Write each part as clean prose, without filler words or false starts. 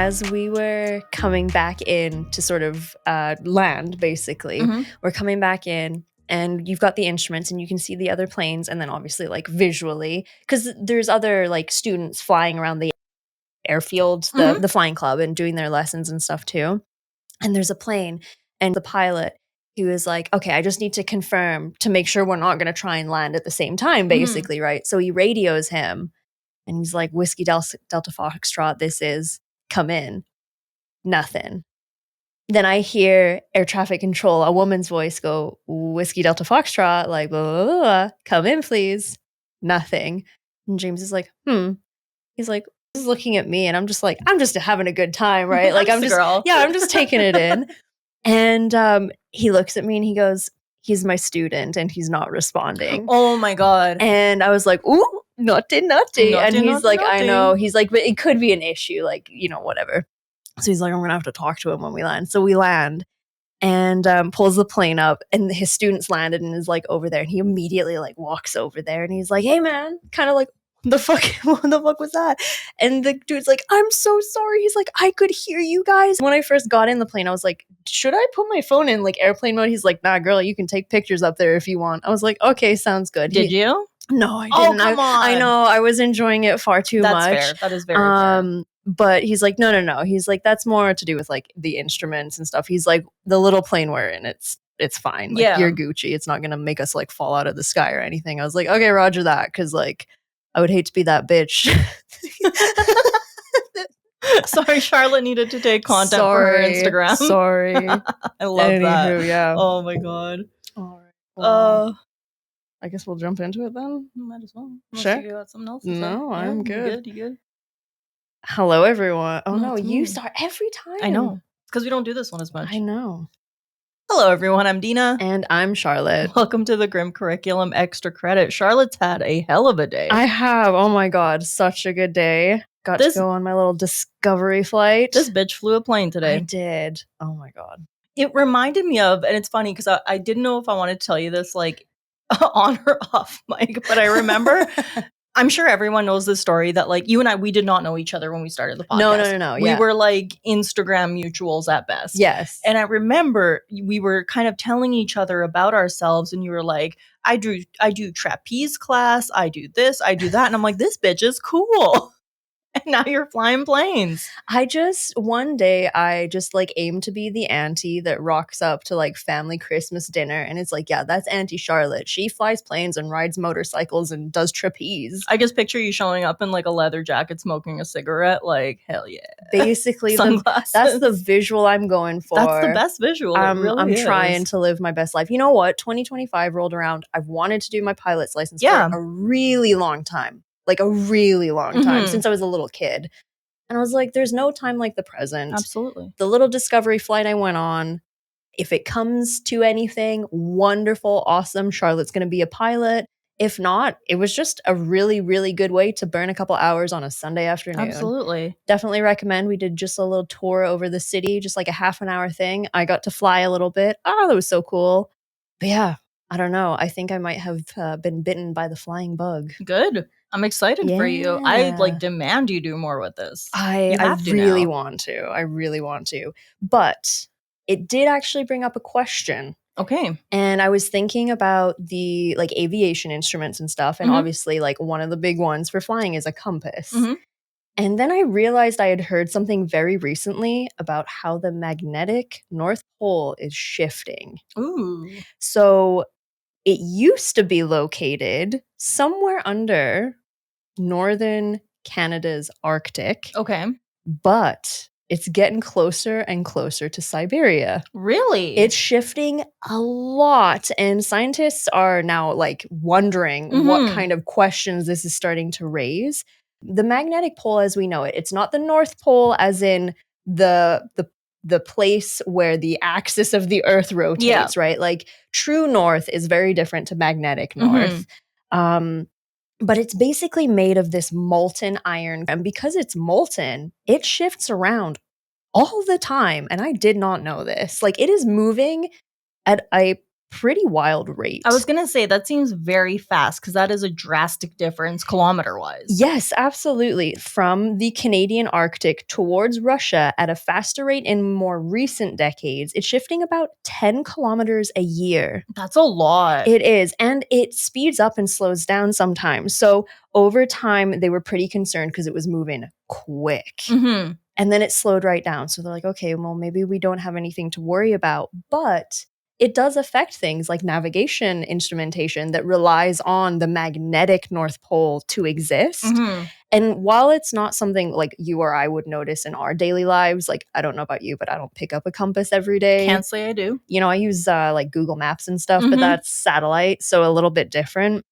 as we were coming back in to sort of land, basically, we're coming back in and you've got the instruments and you can see the other planes, and then obviously like visually, because there's other like students flying around the airfield, the flying club, and doing their lessons and stuff too. And there's a plane, and the pilot, he was like, okay, I just need to confirm to make sure we're not going to try and land at the same time, basically, right? So he radios him, and he's like, Whiskey Delta Foxtrot, this is, come in. Nothing. Then I hear air traffic control, a woman's voice go, Whiskey Delta Foxtrot, like, blah, blah, blah, blah. Come in, please. Nothing. And James is like, He's like, he's looking at me, and I'm just like, I'm just having a good time, right? Like, I'm just taking it in. And he looks at me and he goes, he's my student and he's not responding. Oh my God. And I was like, ooh, naughty. And he's like, I know. He's like, but it could be an issue, like, whatever. So he's like, I'm going to have to talk to him when we land. So we land, and pulls the plane up, and his students landed and is like over there. And he immediately like walks over there and he's like, hey man, kind of like, what the fuck was that? And the dude's like, I'm so sorry. He's like, I could hear you guys. When I first got in the plane, I was like, should I put my phone in like airplane mode? He's like, nah, girl, you can take pictures up there if you want. I was like, okay, sounds good. Did you? No, I didn't. Oh, come on. I know. I was enjoying it far too much. That's fair. That is very fair. But he's like, no. He's like, that's more to do with like the instruments and stuff. He's like, the little plane we're in, it's fine. Like, you're Gucci. It's not going to make us like fall out of the sky or anything. I was like, okay, roger that. Cause like, I would hate to be that bitch. Sorry, Charlotte needed to take content for her Instagram. Sorry. I love that. Yeah. Oh my God. All right. Well, I guess we'll jump into it then. Might as well. Sure. You got something else? No, I'm good. You good? Hello, everyone. Oh no, you me. start every time. I know. It's because we don't do this one as much. I know. Hello, everyone. I'm Dina. And I'm Charlotte. Welcome to the Grim Curriculum Extra Credit. Charlotte's had a hell of a day. I have. Oh my God. Such a good day. Got to go on my little discovery flight. This bitch flew a plane today. I did. Oh my God. It reminded me of, and it's funny because I didn't know if I wanted to tell you this like on or off mic, but I remember... I'm sure everyone knows this story that like you and I, we did not know each other when we started the podcast. No. We were like Instagram mutuals at best. Yes. And I remember we were kind of telling each other about ourselves, and you were like, I do trapeze class. I do this, I do that. And I'm like, this bitch is cool. And now you're flying planes. One day I just like aim to be the auntie that rocks up to like family Christmas dinner. And it's like, yeah, that's Auntie Charlotte. She flies planes and rides motorcycles and does trapeze. I just picture you showing up in like a leather jacket, smoking a cigarette. Like, hell yeah. Basically, that's the visual I'm going for. That's the best visual. I'm trying to live my best life. You know what? 2025 rolled around. I've wanted to do my pilot's license for a really long time. Like a really long time, since I was a little kid. And I was like, there's no time like the present. Absolutely. The little discovery flight I went on, if it comes to anything, wonderful, awesome, Charlotte's going to be a pilot. If not, it was just a really, really good way to burn a couple hours on a Sunday afternoon. Absolutely. Definitely recommend. We did just a little tour over the city, just like a half an hour thing. I got to fly a little bit. Oh, that was so cool. But yeah, I don't know. I think I might have been bitten by the flying bug. Good. I'm excited for you. I like demand you do more with this. I really want to. I really want to. But it did actually bring up a question. Okay. And I was thinking about the like aviation instruments and stuff. And obviously like one of the big ones for flying is a compass. And then I realized I had heard something very recently about how the magnetic North Pole is shifting. Ooh. So it used to be located somewhere under northern Canada's Arctic. Okay. But it's getting closer and closer to Siberia. Really? It's shifting a lot. And scientists are now like wondering what kind of questions this is starting to raise. The magnetic pole as we know it, it's not the North Pole as in the place where the axis of the Earth rotates, right? Like true north is very different to magnetic north. But it's basically made of this molten iron. And because it's molten, it shifts around all the time. And I did not know this. Like it is moving at a pretty wild rate. I was going to say, that seems very fast because that is a drastic difference kilometer-wise. Yes, absolutely. From the Canadian Arctic towards Russia at a faster rate in more recent decades, it's shifting about 10 kilometers a year. That's a lot. It is. And it speeds up and slows down sometimes. So over time, they were pretty concerned because it was moving quick. Mm-hmm. And then it slowed right down. So they're like, okay, well, maybe we don't have anything to worry about. But it does affect things like navigation instrumentation that relies on the magnetic North Pole to exist. Mm-hmm. And while it's not something like you or I would notice in our daily lives, like I don't know about you, but I don't pick up a compass every day. Can't say I do. You know, I use like Google Maps and stuff, Mm-hmm. but that's satellite, so a little bit different.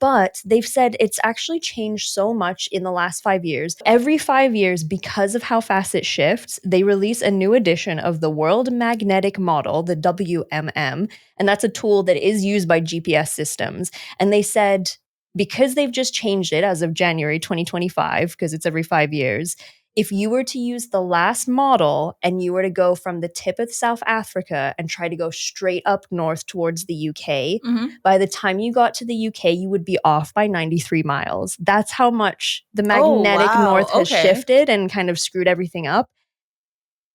But they've said it's actually changed so much in the last 5 years. Every 5 years, because of how fast it shifts, they release a new edition of the World Magnetic Model, the WMM, and that's a tool that is used by GPS systems. And they said because they've just changed it as of January 2025, because it's every 5 years, if you were to use the last model and you were to go from the tip of South Africa and try to go straight up north towards the UK, Mm-hmm. by the time you got to the UK, you would be off by 93 miles. That's how much the magnetic north has shifted and kind of screwed everything up.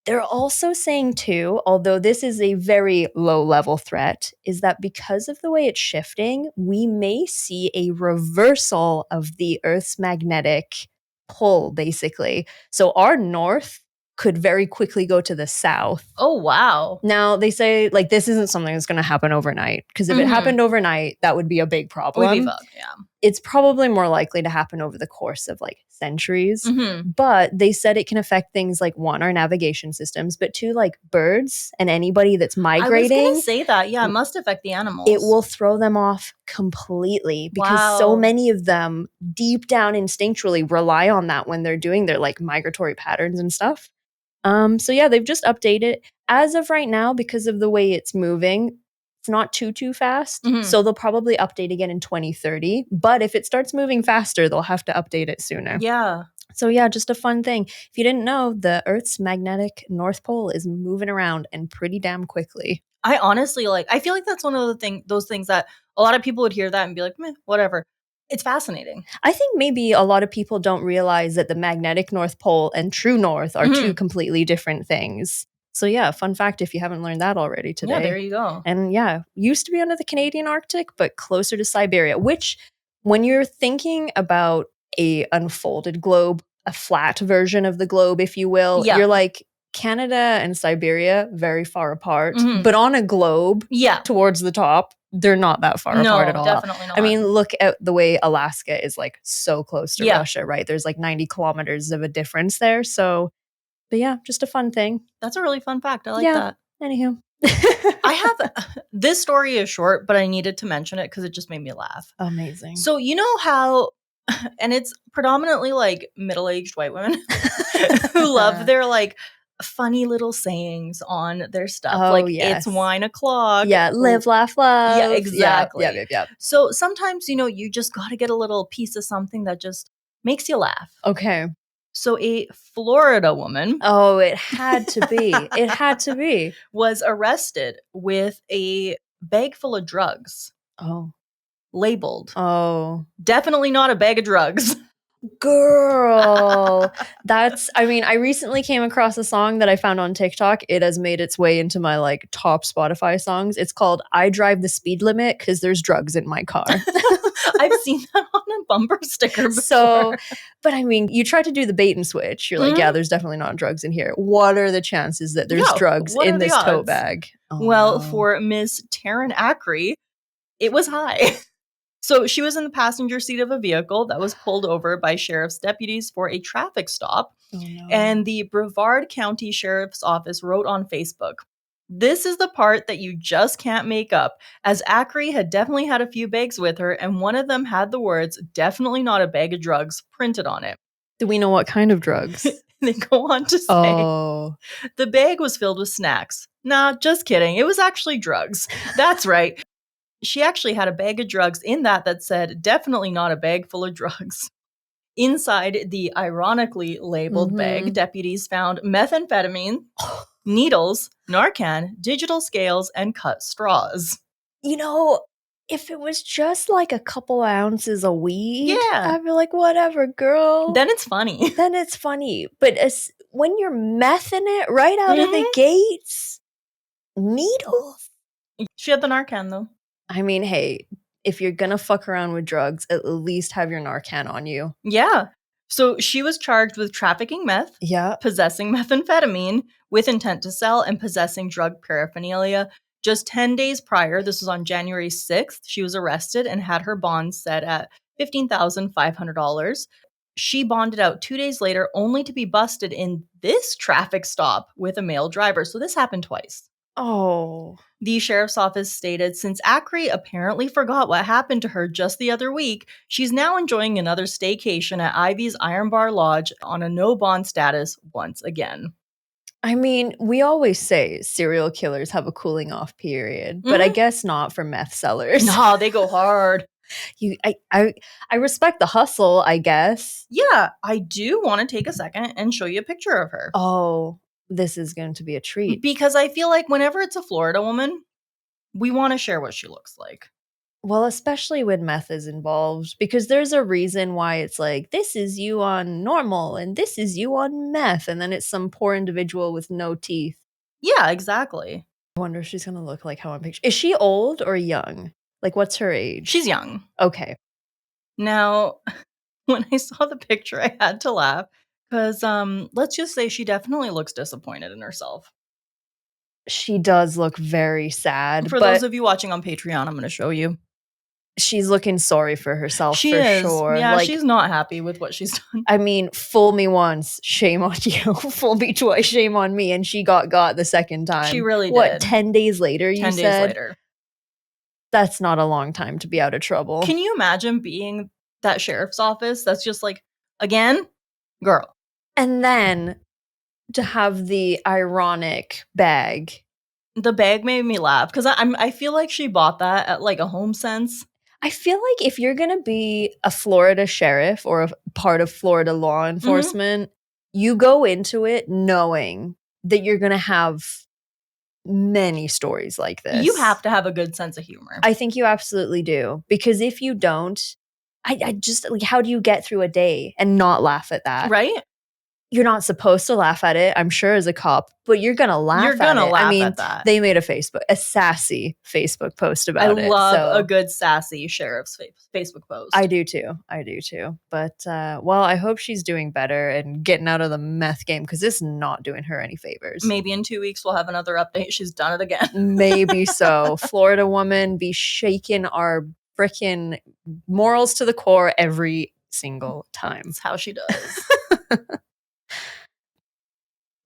They're also saying too, although this is a very low-level threat, is that because of the way it's shifting, we may see a reversal of the Earth's magnetic pull, basically. So our north could very quickly go to the south. Oh, wow. Now, they say, like, this isn't something that's going to happen overnight, because if it happened overnight, that would be a big problem. We'd be fucked, yeah. It's probably more likely to happen over the course of, like, centuries. Mm-hmm. But they said it can affect things like, one, our navigation systems, but two, like, birds and anybody that's migrating. I was going to say that. Yeah, it must affect the animals. It will throw them off completely because so many of them, deep down instinctually, rely on that when they're doing their, like, migratory patterns and stuff. So yeah, they've just updated. As of right now, because of the way it's moving, it's not too fast. Mm-hmm. So they'll probably update again in 2030. But if it starts moving faster, they'll have to update it sooner. Yeah. So yeah, just a fun thing. If you didn't know, the Earth's magnetic North Pole is moving around and pretty damn quickly. I honestly, like, I feel like that's one of those things that a lot of people would hear that and be like, meh, whatever. It's fascinating. I think maybe a lot of people don't realize that the magnetic North Pole and true north are two completely different things. So yeah, fun fact if you haven't learned that already today. Yeah, there you go. And yeah, used to be under the Canadian Arctic, but closer to Siberia, which when you're thinking about a unfolded globe, a flat version of the globe, if you will, you're like, Canada and Siberia, very far apart. But on a globe towards the top, they're not that far apart at all. Definitely not. I mean, look at the way Alaska is like so close to Russia, right? There's like 90 kilometers of a difference there. So, but yeah, just a fun thing. That's a really fun fact. I like that. Anywho. I have, this story is short, but I needed to mention it because it just made me laugh. Amazing. So you know how, and it's predominantly like middle-aged white women who love their like funny little sayings on their stuff. It's wine o'clock. Yeah, live, laugh, love. Yeah, exactly. Yeah. So sometimes, you know, you just got to get a little piece of something that just makes you laugh. Okay. So a Florida woman. Oh, it had to be. It had to be. Was arrested with a bag full of drugs. Oh. Labeled. Oh. Definitely not a bag of drugs. Girl, I mean, I recently came across a song that I found on TikTok. It has made its way into my like top Spotify songs. It's called I Drive the Speed Limit because there's drugs in my car. I've seen that on a bumper sticker before. So, but I mean, you try to do the bait and switch. You're like, yeah, there's definitely not drugs in here. What are the chances that there's drugs in this tote bag? Oh, well, for Miss Taryn Ackery, it was high. So she was in the passenger seat of a vehicle that was pulled over by sheriff's deputies for a traffic stop. Oh, no. And the Brevard County Sheriff's Office wrote on Facebook, "This is the part that you just can't make up, as Ackery had definitely had a few bags with her, and one of them had the words, 'definitely not a bag of drugs,' printed on it." Do we know what kind of drugs? They go on to say, the bag was filled with snacks. Nah, just kidding. It was actually drugs. That's right. She actually had a bag of drugs in that said, "definitely not a bag full of drugs." Inside the ironically labeled bag, deputies found methamphetamine, needles, Narcan, digital scales, and cut straws. You know, if it was just like a couple ounces of weed, Yeah. I'd be like, whatever, girl. Then it's funny. Then it's funny. But when you're mething it right out of the Mhm. gates, needles? She had the Narcan, though. I mean, hey, if you're gonna fuck around with drugs, at least have your Narcan on you. Yeah. So she was charged with trafficking meth, Yeah. possessing methamphetamine with intent to sell, and possessing drug paraphernalia. Just 10 days prior, this was on January 6th, she was arrested and had her bond set at $15,500. She bonded out 2 days later, only to be busted in this traffic stop with a male driver. So this happened twice. Oh. The sheriff's office stated since Acri apparently forgot what happened to her just the other week, she's now enjoying another staycation at Ivy's Iron Bar Lodge on a no bond status once again. I mean, we always say serial killers have a cooling off period, but I guess not for meth sellers. No, they go hard. I respect the hustle, I guess. Yeah, I do want to take a second and show you a picture of her. Oh, this is going to be a treat. Because I feel like whenever it's a Florida woman, we want to share what she looks like. Well, especially when meth is involved, because there's a reason why it's like, this is you on normal and this is you on meth. And then it's some poor individual with no teeth. Yeah, exactly. I wonder if she's going to look like how I'm picturing. Is she old or young? Like, what's her age? She's young. Okay. Now, when I saw the picture, I had to laugh because let's just say she definitely looks disappointed in herself. She does look very sad. For those of you watching on Patreon, I'm going to show you. She's looking sorry for herself, She for is. sure. Yeah, like, she's not happy with what she's done. I mean, fool me once, shame on you. Fool me twice, shame on me. And she got the second time. She really did. What, 10 days later, you 10 said? days later. That's not a long time to be out of trouble. Can you imagine being that sheriff's office that's just like, again, girl. And then to have the ironic bag. The bag made me laugh because I feel like she bought that at like a Home Sense. I feel like if you're going to be a Florida sheriff or a part of Florida law enforcement, you go into it knowing that you're going to have many stories like this. You have to have a good sense of humor. I think you absolutely do. Because if you don't, I just, like, how do you get through a day and not laugh at that? Right? You're not supposed to laugh at it, I'm sure, as a cop, but you're gonna laugh at it. You're gonna laugh at that. They made a sassy Facebook post about it. I love a good sassy sheriff's Facebook post. I do too. But, well, I hope she's doing better and getting out of the meth game because it's not doing her any favors. Maybe in 2 weeks we'll have another update. She's done it again. Maybe so. Florida woman be shaking our frickin' morals to the core every single time. That's how she does.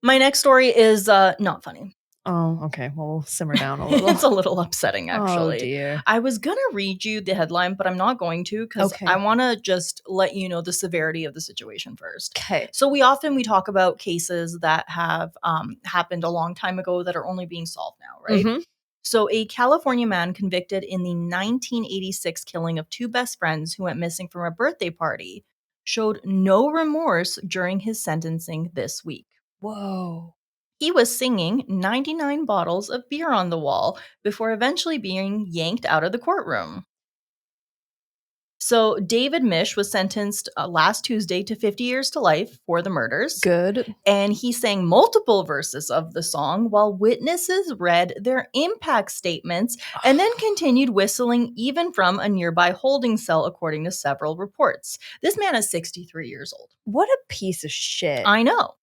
My next story is not funny. Oh, okay. Well, we'll simmer down a little. It's a little upsetting, actually. Oh, dear. I was going to read you the headline, but I'm not going to because I want to just let you know the severity of the situation first. Okay. So we talk about cases that have happened a long time ago that are only being solved now, right? Mm-hmm. So a California man convicted in the 1986 killing of two best friends who went missing from a birthday party showed no remorse during his sentencing this week. Whoa. He was singing 99 bottles of beer on the wall before eventually being yanked out of the courtroom. So David Misch was sentenced last Tuesday to 50 years to life for the murders. Good. And he sang multiple verses of the song while witnesses read their impact statements and then continued whistling even from a nearby holding cell, according to several reports. This man is 63 years old. What a piece of shit. I know.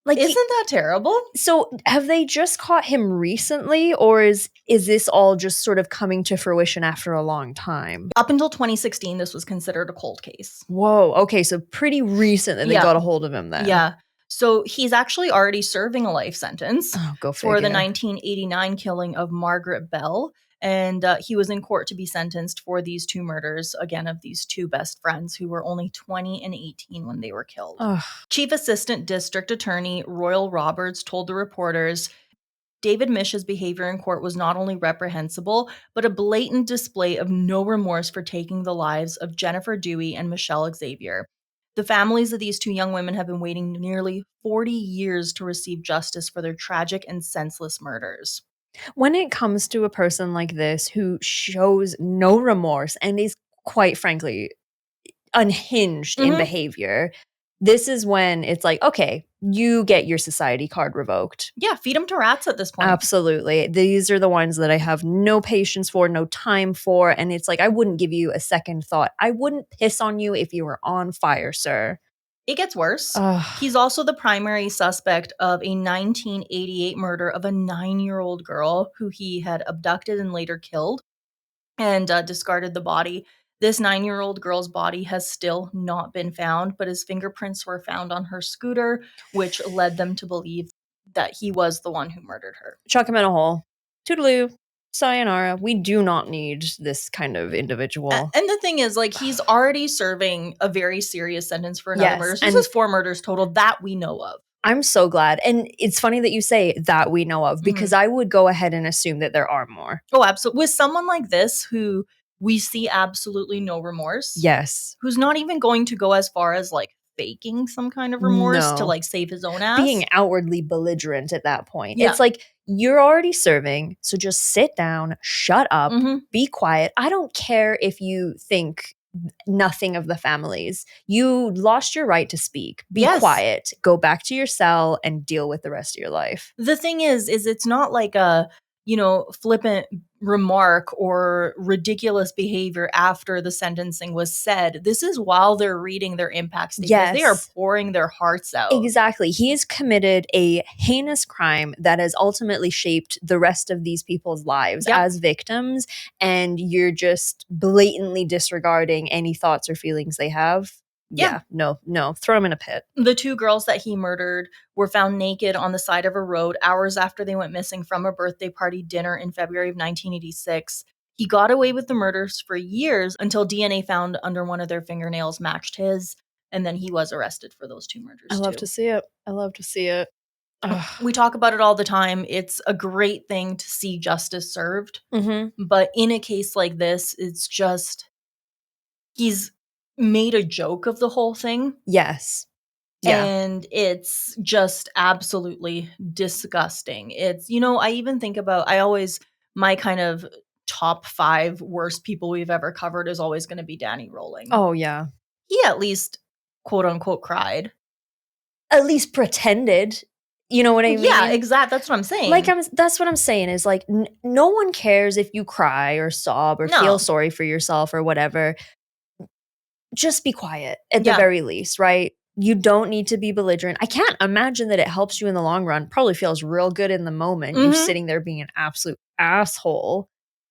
Like, isn't that terrible? So have they just caught him recently, or is this all just sort of coming to fruition after a long time? Up until 2016, this was considered a cold case. Whoa. Okay, so pretty recent that they got a hold of him then. Yeah. So he's actually already serving a life sentence for the 1989 killing of Margaret Bell. And he was in court to be sentenced for these two murders, again, of these two best friends who were only 20 and 18 when they were killed. Chief Assistant District Attorney Royal Roberts told the reporters, David Misch's behavior in court was not only reprehensible, but a blatant display of no remorse for taking the lives of Jennifer Dewey and Michelle Xavier. The families of these two young women have been waiting nearly 40 years to receive justice for their tragic and senseless murders. When it comes to a person like this who shows no remorse and is quite frankly unhinged in behavior, this is when it's like, okay, you get your society card revoked. Yeah, feed them to rats at this point. Absolutely. These are the ones that I have no patience for, no time for. And it's like, I wouldn't give you a second thought. I wouldn't piss on you if you were on fire, sir. It gets worse. Ugh. He's also the primary suspect of a 1988 murder of a 9-year-old girl who he had abducted and later killed and discarded the body. This 9-year-old girl's body has still not been found, but his fingerprints were found on her scooter, which led them to believe that he was the one who murdered her. Chuck him in a hole. Toodaloo. Sayonara. We do not need this kind of individual. And the thing is, like, he's already serving a very serious sentence for another murder. So this is 4 murders total that we know of. I'm so glad. And it's funny that you say that we know of, because I would go ahead and assume that there are more. Oh, absolutely. With someone like this who we see absolutely no remorse. Yes. Who's not even going to go as far as like faking some kind of remorse to like save his own ass. Being outwardly belligerent at that point. Yeah. It's like, you're already serving, so just sit down, shut up, be quiet. I don't care if you think nothing of the families. You lost your right to speak. Be quiet. Go back to your cell and deal with the rest of your life. The thing is it's not like a, you know, flippant remark or ridiculous behavior after the sentencing was said. This is while they're reading their impact statements. Yes. They are pouring their hearts out. Exactly. He has committed a heinous crime that has ultimately shaped the rest of these people's lives as victims, and you're just blatantly disregarding any thoughts or feelings they have. Yeah, no, throw him in a pit. The 2 girls that he murdered were found naked on the side of a road hours after they went missing from a birthday party dinner in February of 1986. He got away with the murders for years until DNA found under one of their fingernails matched his, and then he was arrested for those 2 murders. I love to see it. I love to see it. We talk about it all the time. It's a great thing to see justice served. But in a case like this, it's just, he's made a joke of the whole thing. Yes. Yeah. And it's just absolutely disgusting. It's, you know, I even think about, my kind of top 5 worst people we've ever covered is always going to be Danny Rolling. Oh, yeah. He at least, quote unquote, cried. At least pretended. You know what I mean? Yeah, exactly. That's what I'm saying. That's what I'm saying is like, no one cares if you cry or sob or feel sorry for yourself or whatever. Just be quiet at the very least, right? You don't need to be belligerent. I can't imagine that it helps you in the long run. Probably feels real good in the moment. You're sitting there being an absolute asshole.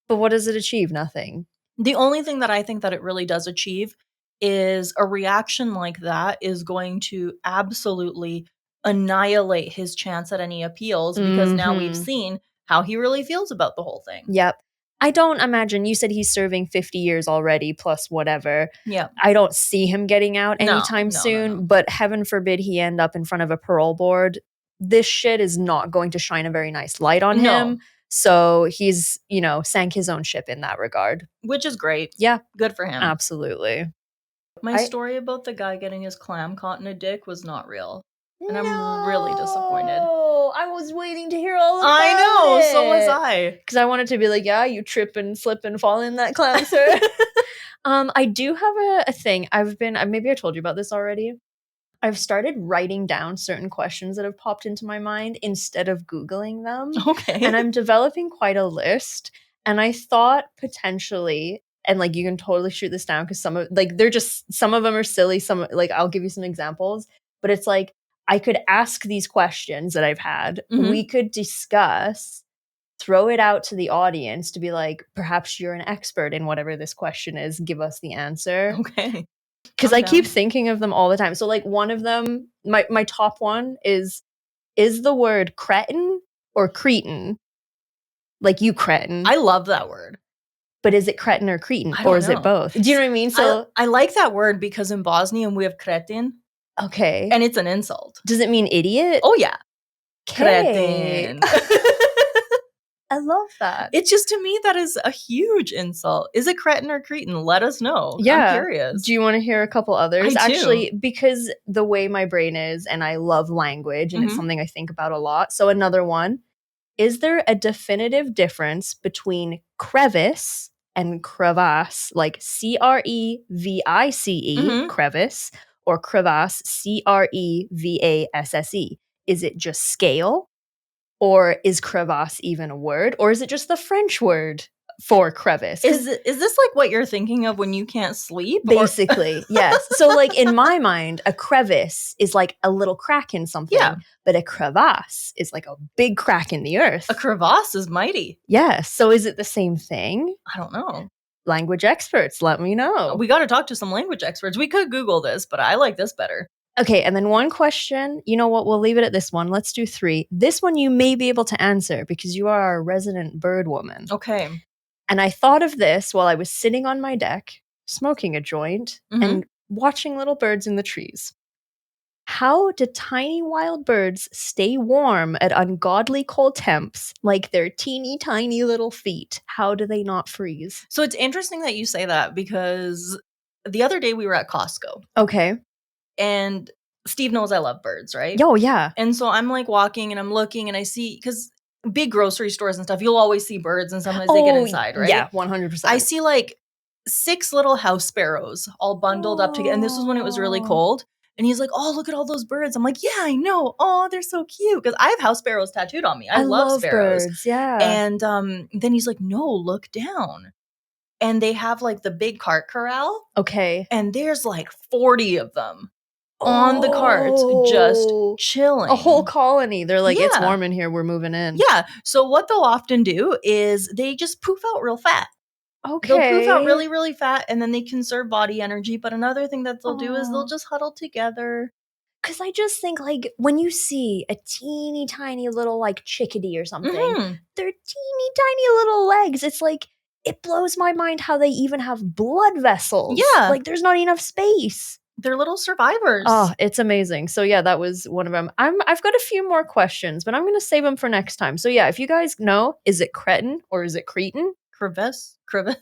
But what does it achieve? Nothing. The only thing that I think that it really does achieve is a reaction like that is going to absolutely annihilate his chance at any appeals, because now we've seen how he really feels about the whole thing. Yep. I don't imagine, you said he's serving 50 years already plus whatever. Yeah. I don't see him getting out anytime soon, but heaven forbid he end up in front of a parole board. This shit is not going to shine a very nice light on him. So he's, you know, sank his own ship in that regard. Which is great. Yeah. Good for him. Absolutely. My story about the guy getting his clam caught in a dick was not real. And I'm really disappointed. I was waiting to hear all about it. I know, so was I. Because I wanted to be like, yeah, you trip and slip and fall in that clam, sir. I do have a thing. Maybe I told you about this already. I've started writing down certain questions that have popped into my mind instead of Googling them. Okay. And I'm developing quite a list. And I thought potentially, and like you can totally shoot this down because some of them are silly. Some, like, I'll give you some examples. But it's like, I could ask these questions that I've had. We could discuss, throw it out to the audience to be like, perhaps you're an expert in whatever this question is. Give us the answer. Okay. Because I keep thinking of them all the time. So like one of them, my top one is the word cretin or cretin? Like you cretin. I love that word. But is it cretin or cretin? Or is it both? Do you know what I mean? So I like that word because in Bosnian we have cretin. Okay. And it's an insult. Does it mean idiot? Oh, yeah. Cretin. I love that. It's just, to me, that is a huge insult. Is it cretin or cretin? Let us know. Yeah. I'm curious. Do you want to hear a couple others? I do. Actually, because the way my brain is, and I love language, and it's something I think about a lot. So another one, Is there a definitive difference between crevice and crevasse, like CREVICE, crevice, or crevasse, CREVASSE? Is it just scale? Or is crevasse even a word? Or is it just the French word for crevice? Is this like what you're thinking of when you can't sleep? Basically, yes. So like in my mind, a crevice is like a little crack in something. Yeah. But a crevasse is like a big crack in the earth. A crevasse is mighty. Yes. So is it the same thing? I don't know. Language experts, let me know. We got to talk to some language experts. We could Google this, but I like this better. Okay, and then one question. You know what? We'll leave it at this one. Let's do 3. This one you may be able to answer because you are our resident bird woman. Okay. And I thought of this while I was sitting on my deck, smoking a joint, and watching little birds in the trees. How do tiny wild birds stay warm at ungodly cold temps like their teeny tiny little feet? How do they not freeze? So it's interesting that you say that because the other day we were at Costco. Okay. And Steve knows I love birds, right? Oh, yeah. And so I'm like walking and I'm looking and I see, because big grocery stores and stuff, you'll always see birds and sometimes they get inside, right? Yeah, 100%. I see like 6 little house sparrows all bundled up together. And this was when it was really cold. And he's like, oh, look at all those birds. I'm like, yeah, I know. Oh, they're so cute. Because I have house sparrows tattooed on me. I love sparrows. Birds, yeah. And then he's like, no, look down. And they have like the big cart corral. Okay. And there's like 40 of them on the carts just chilling. A whole colony. They're like, it's warm in here. We're moving in. Yeah. So what they'll often do is they just poof out real fat. Okay. They'll poof out really, really fat and then they conserve body energy. But another thing that they'll do is they'll just huddle together. Because I just think, like, when you see a teeny tiny little, like, chickadee or something, their teeny tiny little legs, it's like, it blows my mind how they even have blood vessels. Yeah. Like, there's not enough space. They're little survivors. Oh, it's amazing. So yeah, that was one of them. I've got a few more questions, but I'm going to save them for next time. So yeah, if you guys know, is it cretin or is it cretin? Crevice? Crevasse?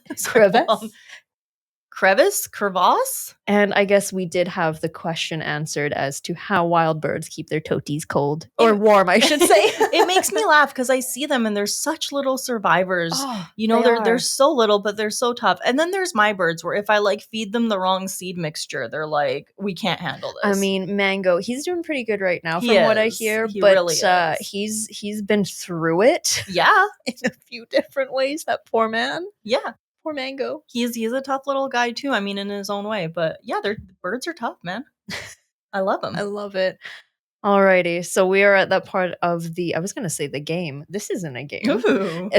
And I guess we did have the question answered as to how wild birds keep their totes cold. Or warm, I should say. It makes me laugh because I see them and they're such little survivors. Oh, you know, they're so little, but they're so tough. And then there's my birds where if I like feed them the wrong seed mixture, they're like, we can't handle this. I mean, Mango, he's doing pretty good right now from what I hear. He but really is. He's been through it. Yeah. In a few different ways, that poor man. Yeah. Poor Mango. He's a tough little guy too. I mean, in his own way. But yeah, birds are tough, man. I love them. I love it. Alrighty, so we are at that part of I was going to say the game. This isn't a game. Ooh.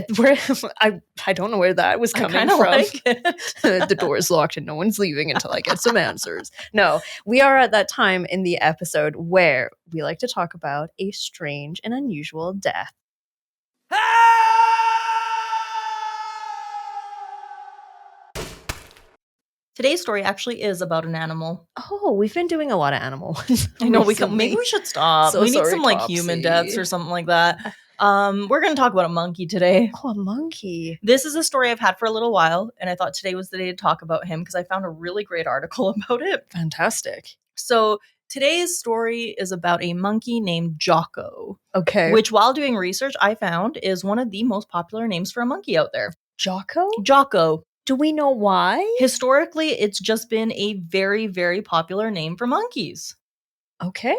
I don't know where that was coming from. Like it. The door is locked and no one's leaving until I get some answers. No, we are at that time in the episode where we like to talk about a strange and unusual death. Today's story actually is about an animal. Oh, we've been doing a lot of animal ones. I know maybe we should stop. So we need sorry, some like Topsy. human deaths or something like that. We're going to talk about a monkey today. Oh, a monkey. This is a story I've had for a little while, and I thought today was the day to talk about him because I found a really great article about it. Fantastic. So today's story is about a monkey named Jocko. Okay. Which, while doing research, I found is one of the most popular names for a monkey out there. Jocko? Jocko. Do we know why? Historically, it's just been a very, very popular name for monkeys. Okay.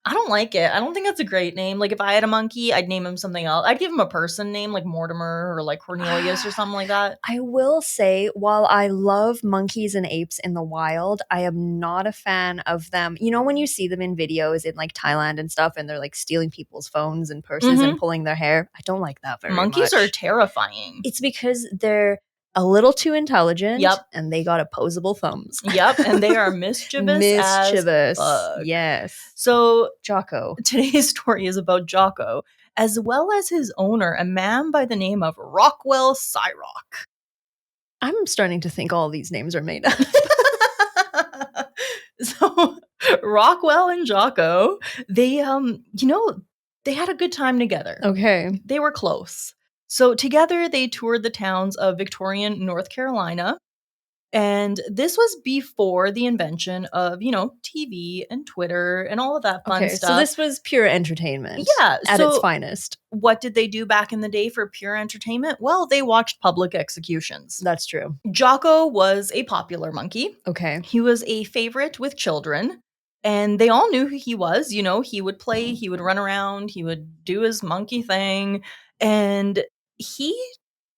I don't like it. I don't think that's a great name. Like, if I had a monkey, I'd name him something else. I'd give him a person name like Mortimer or like Cornelius or something like that. I will say, while I love monkeys and apes in the wild, I am not a fan of them. You know, when you see them in videos in like Thailand and stuff, and they're like stealing people's phones and purses and pulling their hair. I don't like that very much. Monkeys are terrifying. It's because they're a little too intelligent. Yep. And they got opposable thumbs. Yep. And they are mischievous. As fuck. Yes. So Jocko. Today's story is about Jocko, as well as his owner, a man by the name of Rockwell Cyrock. I'm starting to think all these names are made up. So Rockwell and Jocko, they they had a good time together. Okay. They were close. So together they toured the towns of Victorian, North Carolina, And this was before the invention of, TV and Twitter and all of that fun stuff. So this was pure entertainment. Yeah. At its finest. What did they do back in the day for pure entertainment? Well, they watched public executions. That's true. Jocko was a popular monkey. Okay. He was a favorite with children. And they all knew who he was. He would play, he would run around, he would do his monkey thing. And he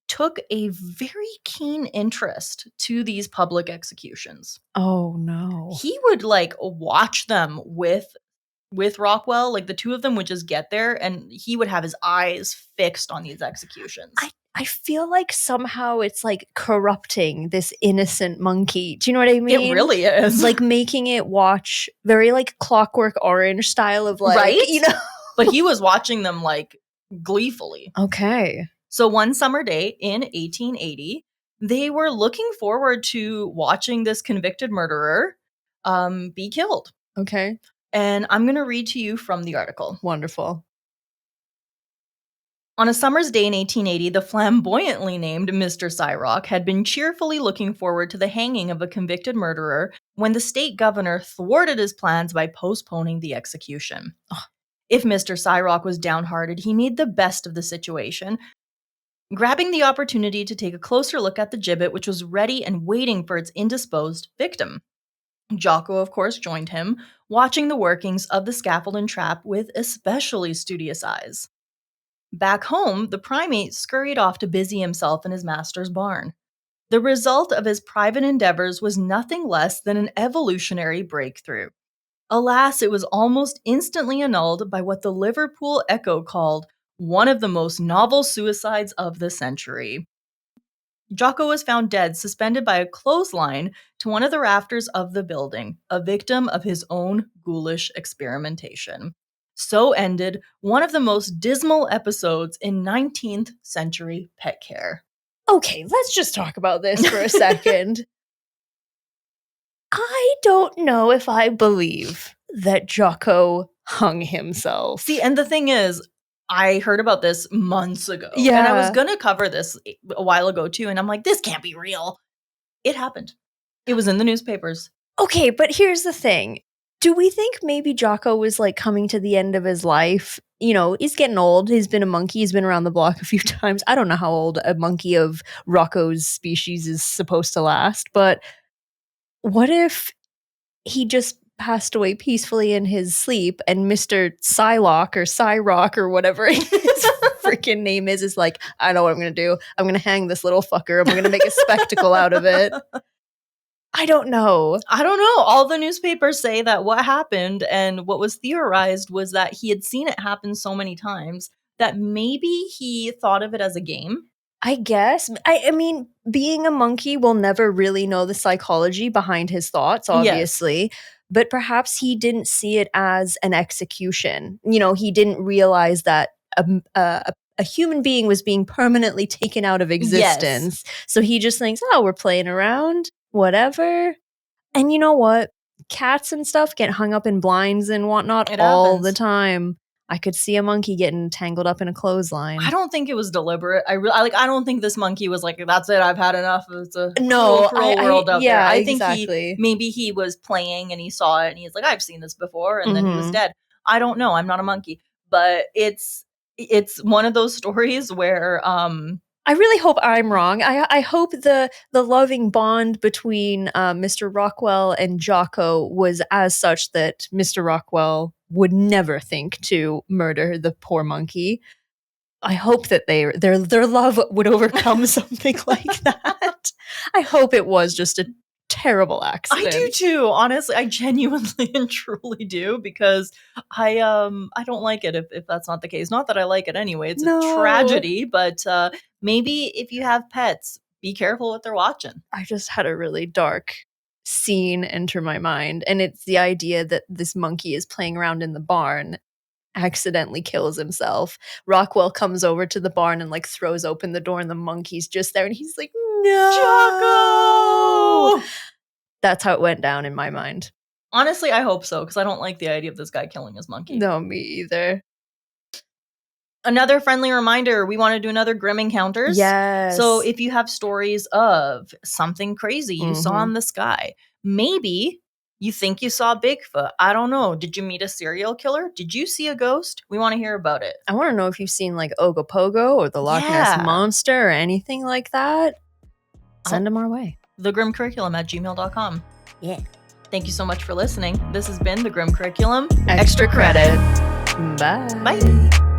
took a very keen interest to these public executions. Oh, no. He would watch them with Rockwell. Like the two of them would just get there and he would have his eyes fixed on these executions. I feel like somehow it's like corrupting this innocent monkey. Do you know what I mean? It really is. Like making it watch very like Clockwork Orange style of like, right? But he was watching them like gleefully. Okay. So one summer day in 1880, they were looking forward to watching this convicted murderer be killed. Okay. And I'm going to read to you from the article. Wonderful. On a summer's day in 1880, the flamboyantly named Mr. Cyrock had been cheerfully looking forward to the hanging of a convicted murderer when the state governor thwarted his plans by postponing the execution. Ugh. If Mr. Cyrock was downhearted, he made the best of the situation, grabbing the opportunity to take a closer look at the gibbet, which was ready and waiting for its indisposed victim. Jocko, of course, joined him, watching the workings of the scaffold and trap with especially studious eyes. Back home, the primate scurried off to busy himself in his master's barn. The result of his private endeavors was nothing less than an evolutionary breakthrough. Alas, it was almost instantly annulled by what the Liverpool Echo called one of the most novel suicides of the century. Jocko was found dead, suspended by a clothesline to one of the rafters of the building, a victim of his own ghoulish experimentation. So ended one of the most dismal episodes in 19th century pet care. Okay, let's just talk about this for a second. I don't know if I believe that Jocko hung himself. See, and the thing is, I heard about this months ago. Yeah. And I was going to cover this a while ago too. And I'm like, this can't be real. It happened. It was in the newspapers. Okay, but here's the thing. Do we think maybe Jocko was like coming to the end of his life? He's getting old. He's been a monkey. He's been around the block a few times. I don't know how old a monkey of Rocco's species is supposed to last, but what if he just passed away peacefully in his sleep and Mr. Cyrock or whatever his freaking name is like, I know what I'm going to do. I'm going to hang this little fucker. I'm going to make a spectacle out of it. I don't know. All the newspapers say that what happened and what was theorized was that he had seen it happen so many times that maybe he thought of it as a game. I guess. I mean, being a monkey will never really know the psychology behind his thoughts, obviously. Yes. But perhaps he didn't see it as an execution. He didn't realize that a human being was being permanently taken out of existence. Yes. So he just thinks, oh, we're playing around. Whatever. And you know what? Cats and stuff get hung up in blinds and whatnot all the time. I could see a monkey getting tangled up in a clothesline. I don't think it was deliberate. I don't think this monkey was like, that's it, I've had enough. It's a cruel world out there. I think maybe he was playing and he saw it and he's like, I've seen this before, and then he was dead. I don't know. I'm not a monkey. But it's one of those stories where I really hope I'm wrong. I hope the loving bond between Mr. Rockwell and Jocko was as such that Mr. Rockwell would never think to murder the poor monkey. I hope that their love would overcome something like that. I hope it was just a terrible accident. I do too. Honestly, I genuinely and truly do, because I don't like it if that's not the case. Not that I like it anyway. It's a tragedy, but maybe if you have pets, be careful what they're watching. I just had a really dark scene enter my mind, and it's the idea that this monkey is playing around in the barn, accidentally kills himself. Rockwell comes over to the barn and like throws open the door, and the monkey's just there, and he's like, no, Jocko! That's how it went down in my mind. Honestly, I hope so, because I don't like the idea of this guy killing his monkey. No, me either. Another friendly reminder, we want to do another Grim Encounters. Yes. So if you have stories of something crazy you saw in the sky, maybe you think you saw Bigfoot. I don't know. Did you meet a serial killer? Did you see a ghost? We want to hear about it. I want to know if you've seen like Ogopogo or the Loch Ness Monster or anything like that. Send them our way. thegrimcurriculum@gmail.com. Yeah. Thank you so much for listening. This has been The Grim Curriculum. Extra credit. Bye. Bye.